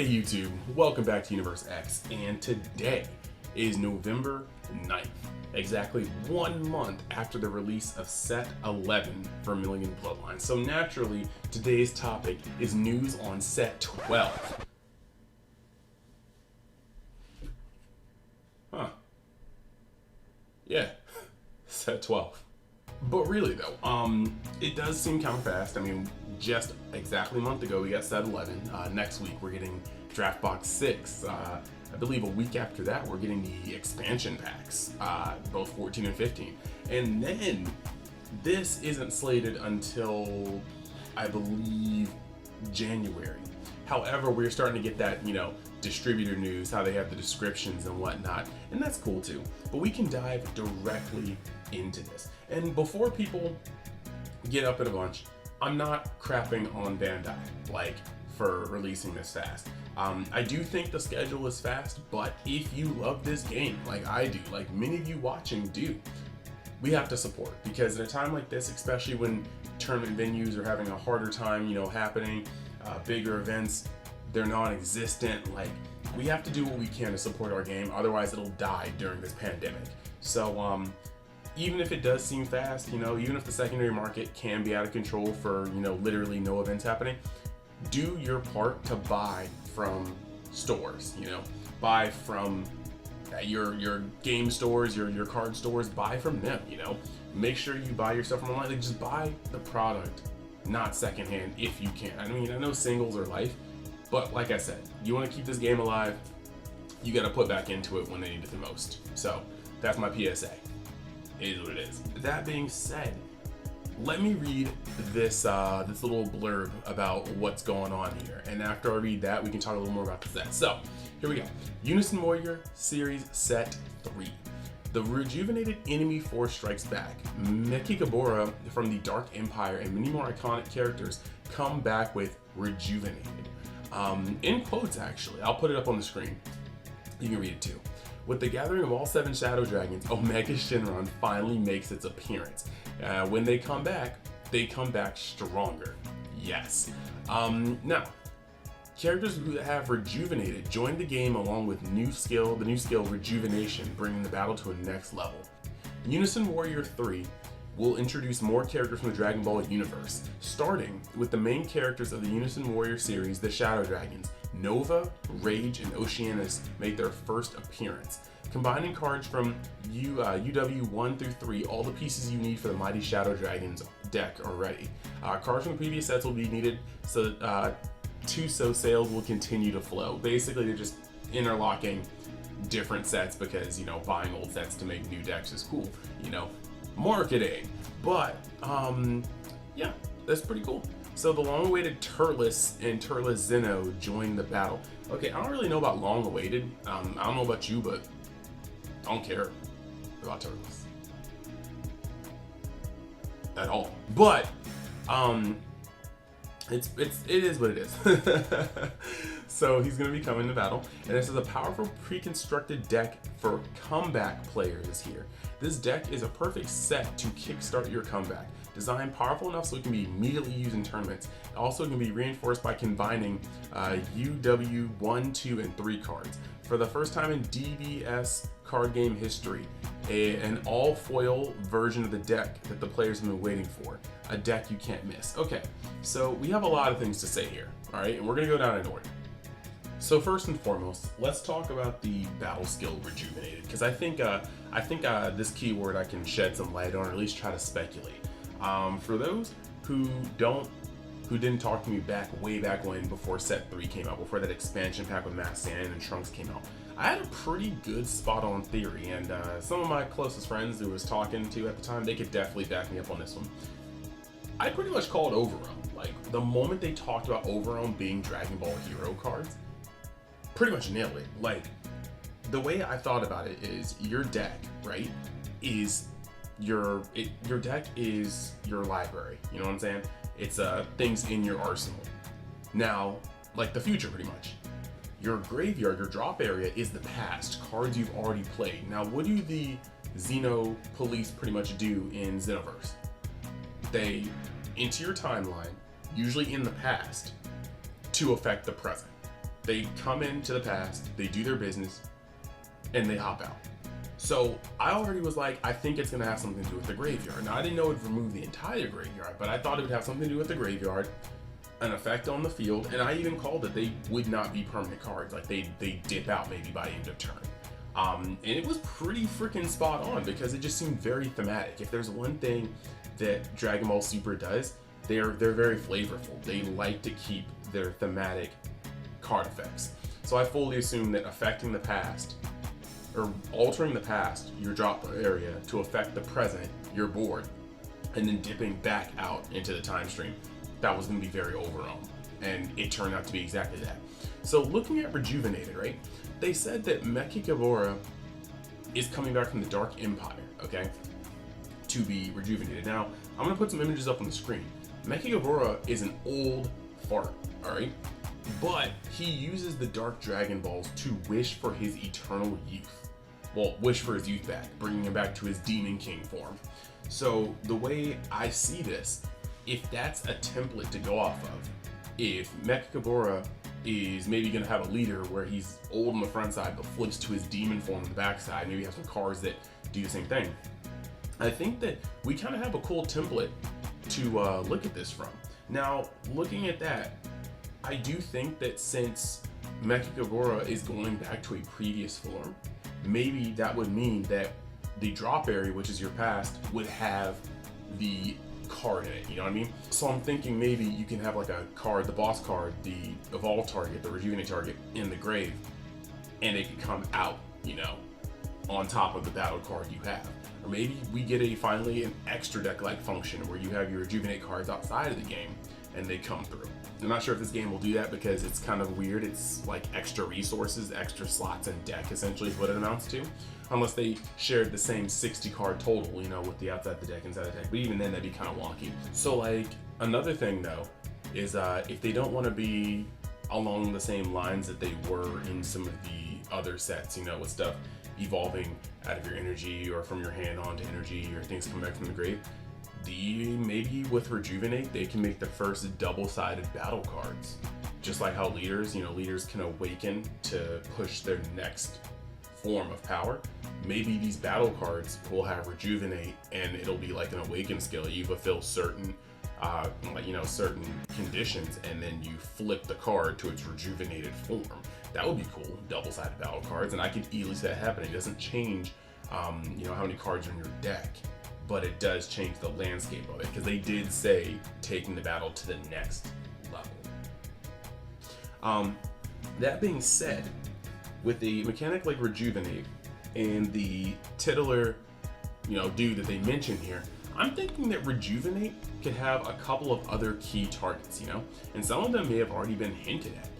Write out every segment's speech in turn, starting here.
Hey YouTube, welcome back to Universe X, and today is November 9th, exactly 1 month after the release of Set 11 for Million Bloodlines. So naturally, today's topic is news on Set 12. Huh. Yeah, Set 12. But really though, it does seem kind of fast. I mean, just exactly a month ago we got Set 11. Next week we're getting Draft Box 6. I believe a week after that we're getting the expansion packs, both 14 and 15. And then this isn't slated until, I believe, January. However, we're starting to get that, distributor news, how they have the descriptions and whatnot, and that's cool too. But we can dive directly into this. And before people get up in a bunch, I'm not crapping on Bandai, for releasing this fast. I do think the schedule is fast, but if you love this game, like I do, like many of you watching do, we have to support, because at a time like this, especially when tournament venues are having a harder time, happening, bigger events, they're non-existent, we have to do what we can to support our game, otherwise it'll die during this pandemic. So even if it does seem fast, even if the secondary market can be out of control for, literally no events happening, do your part to buy from stores, buy from your game stores, your card stores, buy from them, make sure you buy your stuff from online, just buy the product, not secondhand if you can. I mean, I know singles are life, but like I said, you want to keep this game alive, you got to put back into it when they need it the most. So that's my PSA. It is what it is. That being said, let me read this this little blurb about what's going on here, and after I read that, we can talk a little more about the set. So here we go. Unison Warrior Series Set 3. The rejuvenated enemy force strikes back. Mekigabora from the Dark Empire and many more iconic characters come back with rejuvenated. In quotes, actually. I'll put it up on the screen. You can read it too. With the gathering of all 7 Shadow Dragons, Omega Shinron finally makes its appearance. When they come back stronger. Yes. Now, characters who have rejuvenated join the game along with the new skill Rejuvenation, bringing the battle to a next level. Unison Warrior 3 will introduce more characters from the Dragon Ball universe, starting with the main characters of the Unison Warrior series, the Shadow Dragons. Nova, Rage, and Oceanus make their first appearance. Combining cards from UW 1 through 3, all the pieces you need for the Mighty Shadow Dragons deck are ready. Cards from the previous sets will be needed, so sales will continue to flow. Basically, they're just interlocking different sets because, buying old sets to make new decks is cool, marketing. But, yeah, that's pretty cool. So the long-awaited Turles and Turles Zeno join the battle. Okay, I don't really know about long-awaited. I don't know about you, but I don't care about Turles at all. But it is what it is. So he's gonna be coming to battle, and this is a powerful pre-constructed deck for comeback players here. This deck is a perfect set to kickstart your comeback. Designed powerful enough so it can be immediately used in tournaments. It also can be reinforced by combining UW 1, 2, and 3 cards. For the first time in DBS card game history, an all-foil version of the deck that the players have been waiting for. A deck you can't miss. Okay, so we have a lot of things to say here, all right? And we're gonna go down in order. So first and foremost, let's talk about the battle skill Rejuvenated, because I think this keyword I can shed some light on, or at least try to speculate. For those who didn't talk to me way back when, before Set 3 came out, before that expansion pack with Matt Sand and Trunks came out, I had a pretty good spot on theory, and some of my closest friends who I was talking to at the time, they could definitely back me up on this one. I pretty much called Overrealm. The moment they talked about Overrealm being Dragon Ball Hero cards, pretty much nailed it. The way I thought about it is, your deck, right, is your deck is your library. You know what I'm saying? It's things in your arsenal. Now, the future, pretty much. Your graveyard, your drop area, is the past, cards you've already played. Now, what do the Xeno police pretty much do in Xenoverse? They enter your timeline, usually in the past, to affect the present. They come into the past, they do their business, and they hop out. So I already was like, I think it's gonna have something to do with the graveyard. Now I didn't know it would remove the entire graveyard, but I thought it would have something to do with the graveyard, an effect on the field, and I even called it they would not be permanent cards. Like they dip out maybe by end of turn. And it was pretty freaking spot on because it just seemed very thematic. If there's one thing that Dragon Ball Super does, they're very flavorful. They like to keep their thematic card effects. So I fully assume that affecting the past or altering the past, your drop area, to affect the present, your board, and then dipping back out into the time stream, that was going to be very overwhelmed. And it turned out to be exactly that. So looking at Rejuvenated, right? They said that Mechikabura is coming back from the Dark Empire, okay? To be rejuvenated. Now, I'm going to put some images up on the screen. Mechikabura is an old fart, alright? But he uses the Dark Dragon Balls to wish for his eternal youth. Well, wish for his youth back, bringing him back to his Demon King form. So the way I see this, if that's a template to go off of, if Mechikabura is maybe going to have a leader where he's old on the front side but flips to his demon form on the back side, maybe have some cards that do the same thing, I think that we kind of have a cool template to look at this from. Now, looking at that, I do think that since Mechikabura is going back to a previous form, maybe that would mean that the drop area, which is your past, would have the card in it, you know what I mean? So I'm thinking maybe you can have like a card, the boss card, the evolve target, the rejuvenate target in the grave, and it could come out, you know, on top of the battle card you have. Or maybe we get finally an extra deck-like function where you have your rejuvenate cards outside of the game and they come through. I'm not sure if this game will do that because it's kind of weird. It's like extra resources, extra slots in deck essentially is what it amounts to. Unless they shared the same 60 card total, you know, with the outside the deck, inside the deck. But even then that'd be kind of wonky. So like another thing though, is if they don't want to be along the same lines that they were in some of the other sets, you know, with stuff evolving out of your energy or from your hand onto energy or things coming back from the grave, maybe with Rejuvenate, they can make the first double-sided battle cards. Just like how leaders can awaken to push their next form of power. Maybe these battle cards will have Rejuvenate and it'll be like an awaken skill. You fulfill certain certain conditions and then you flip the card to its rejuvenated form. That would be cool, double-sided battle cards, and I could easily see that happening. It doesn't change how many cards are in your deck, but it does change the landscape of it, because they did say taking the battle to the next level. That being said, with the mechanic like Rejuvenate and the titular, dude that they mentioned here, I'm thinking that Rejuvenate could have a couple of other key targets, and some of them may have already been hinted at.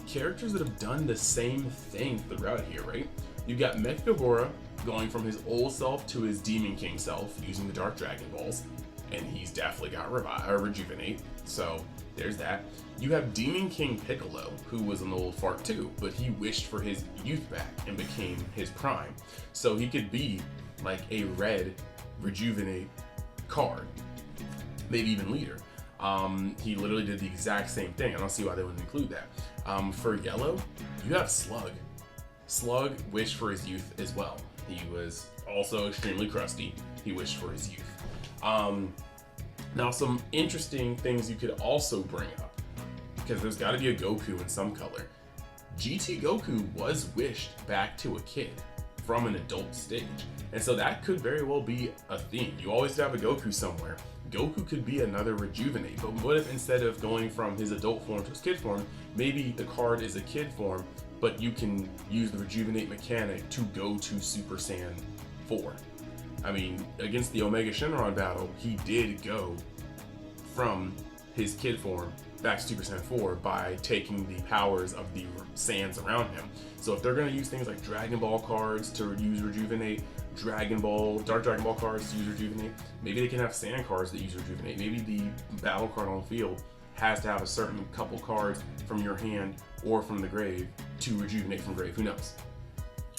Characters that have done the same thing throughout here, right? You've got Mechikabura going from his old self to his Demon King self using the Dark Dragon Balls, and he's definitely got Rejuvenate, so there's that. You have Demon King Piccolo, who was an old fart too, but he wished for his youth back and became his prime. So he could be like a red Rejuvenate card, maybe even leader. He literally did the exact same thing. I don't see why they wouldn't include that. For yellow, you have Slug. Slug wished for his youth as well. He was also extremely crusty. He wished for his youth. Now some interesting things you could also bring up, because there's got to be a Goku in some color. GT Goku was wished back to a kid from an adult stage. And so that could very well be a theme. You always have a Goku somewhere. Goku could be another Rejuvenate, but what if instead of going from his adult form to his kid form, maybe the card is a kid form, but you can use the Rejuvenate mechanic to go to Super Saiyan 4. I mean, against the Omega Shinron battle, he did go from his kid form back to Super Saiyan 4 by taking the powers of the Saiyans around him. So if they're going to use things like Dragon Ball cards to use Rejuvenate, Dark Dragon Ball cards to use Rejuvenate, maybe they can have Saiyan cards that use Rejuvenate. Maybe the battle card on the field has to have a certain couple cards from your hand or from the grave to rejuvenate from grave. Who knows?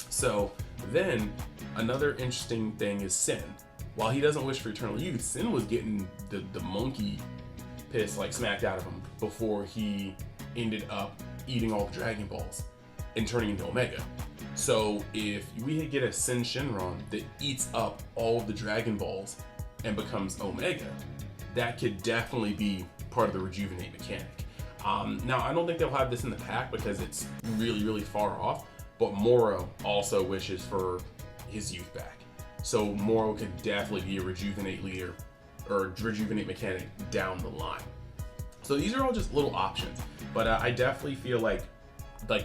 So then another interesting thing is Sin. While he doesn't wish for eternal youth, Sin was getting the monkey piss like smacked out of him before he ended up eating all the Dragon Balls and turning into Omega. So if we get a Sin Shinron that eats up all of the Dragon Balls and becomes Omega, that could definitely be part of the Rejuvenate mechanic. Now, I don't think they'll have this in the pack because it's really, really far off, but Moro also wishes for his youth back. So Moro could definitely be a Rejuvenate leader or Rejuvenate mechanic down the line. So these are all just little options, but I definitely feel like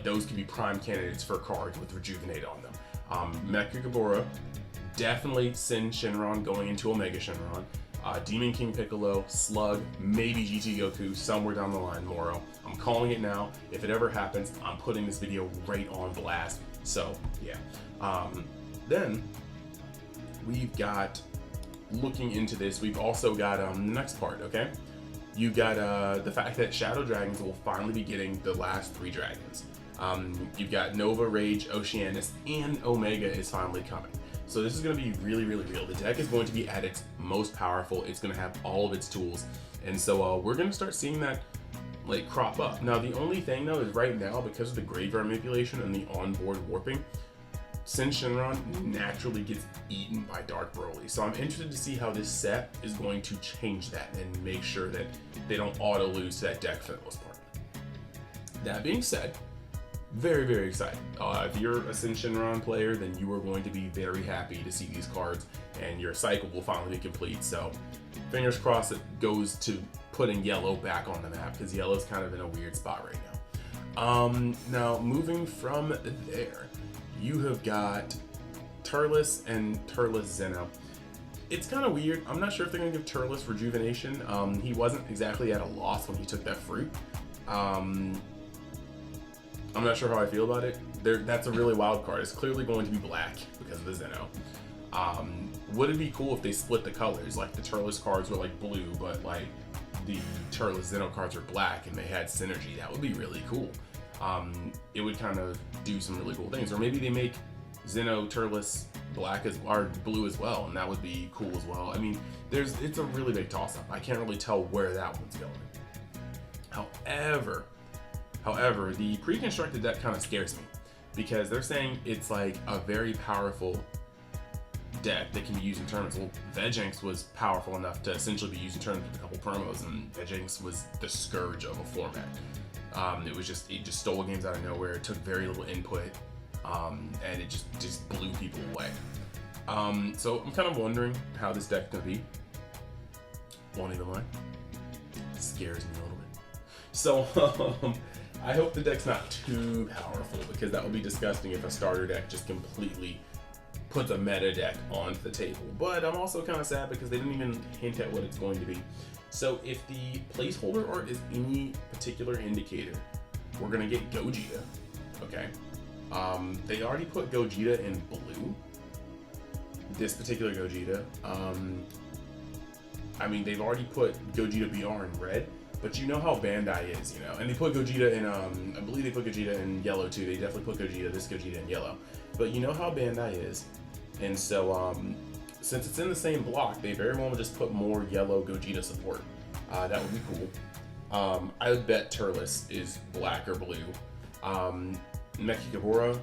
those could be prime candidates for cards with Rejuvenate on them. Mecha Gabora, definitely Sin Shinron going into Omega Shinron. Demon King Piccolo, Slug, maybe GT Goku, somewhere down the line, Moro. I'm calling it now. If it ever happens, I'm putting this video right on blast. So, yeah. Then, we've got, looking into this, we've also got the next part, okay? You got the fact that Shadow Dragons will finally be getting the last 3 dragons. You've got Nova, Rage, Oceanus, and Omega is finally coming. So this is going to be really, really real. The deck is going to be at its most powerful. It's going to have all of its tools. And so we're going to start seeing that like crop up. Now, the only thing though is right now, because of the graveyard manipulation and the onboard warping, Sin Shinron naturally gets eaten by Dark Broly. So I'm interested to see how this set is going to change that and make sure that they don't auto lose to that deck for the most part. That being said, very, very excited. If you're a Sin Shinron player, then you are going to be very happy to see these cards, and your cycle will finally be complete. So, fingers crossed it goes to putting yellow back on the map, because yellow's kind of in a weird spot right now. Now, moving from there, you have got Turles and Turles Zeno. It's kind of weird. I'm not sure if they're going to give Turles Rejuvenation. He wasn't exactly at a loss when he took that fruit. I'm not sure how I feel about it. That's a really wild card. It's clearly going to be black because of the Zeno. Would it be cool if they split the colors? Like the Turles cards were like blue, but like the Turles Zeno cards were black and they had synergy. That would be really cool. It would kind of do some really cool things. Or maybe they make Zeno Turles black or blue as well, and that would be cool as well. I mean, it's a really big toss-up. I can't really tell where that one's going. However, the pre-constructed deck kind of scares me because they're saying it's like a very powerful deck that can be used in tournaments. Well, Veginx was powerful enough to essentially be used in tournaments with a couple promos, and Veginx was the scourge of a format. It just stole games out of nowhere. It took very little input, and it just blew people away. So I'm kind of wondering how this deck's gonna be. Won't even lie, it scares me a little bit. So I hope the deck's not too powerful, because that would be disgusting if a starter deck just completely puts a meta deck onto the table. But I'm also kind of sad because they didn't even hint at what it's going to be. So if the placeholder art is any particular indicator, we're gonna get Gogeta, okay? They already put Gogeta in blue, this particular Gogeta. I mean, they've already put Gogeta BR in red, but you know how Bandai is, you know? And they put Gogeta in, I believe they put Gogeta in yellow too. They definitely put this Gogeta in yellow. But you know how Bandai is. And so, since it's in the same block, they very well just put more yellow Gogeta support. That would be cool. I would bet Turles is black or blue. Mecha Gabora,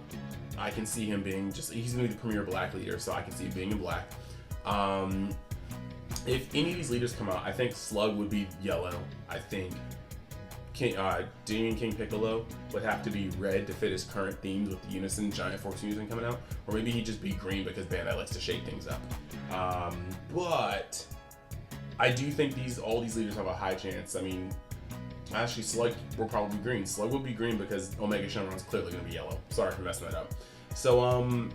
I can see him being he's gonna be the premier black leader, so I can see him being in black. If any of these leaders come out, I think Slug would be yellow. I think Demon King Piccolo would have to be red to fit his current themes with the Unison, Giant Force Unison coming out. Or maybe he'd just be green because Bandai likes to shake things up. But I do think all these leaders have a high chance. I mean, actually Slug will probably be green. Slug will be green because Omega Shinron is clearly going to be yellow. Sorry for messing that up. So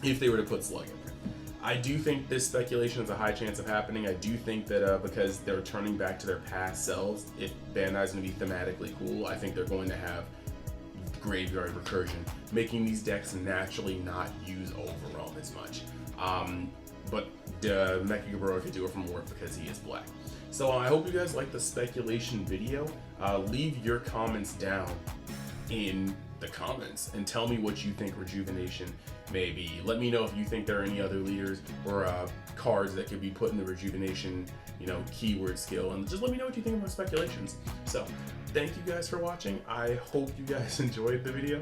if they were to put Slug in there. I do think this speculation has a high chance of happening. I do think that because they're turning back to their past selves, if Bandai's going to be thematically cool, I think they're going to have graveyard recursion, making these decks naturally not use Overwhelm as much. But Mecha Gabora could do it from work because he is black. So I hope you guys like the speculation video. Leave your comments down in the comments and tell me what you think Rejuvenation may be. Let me know if you think there are any other leaders or cards that could be put in the Rejuvenation, keyword skill, and just let me know what you think about speculations. So thank you guys for watching. I hope you guys enjoyed the video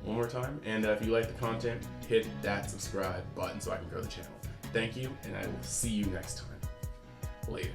one more time. And if you like the content, hit that subscribe button so I can grow the channel. Thank you, and I will see you next time. Later.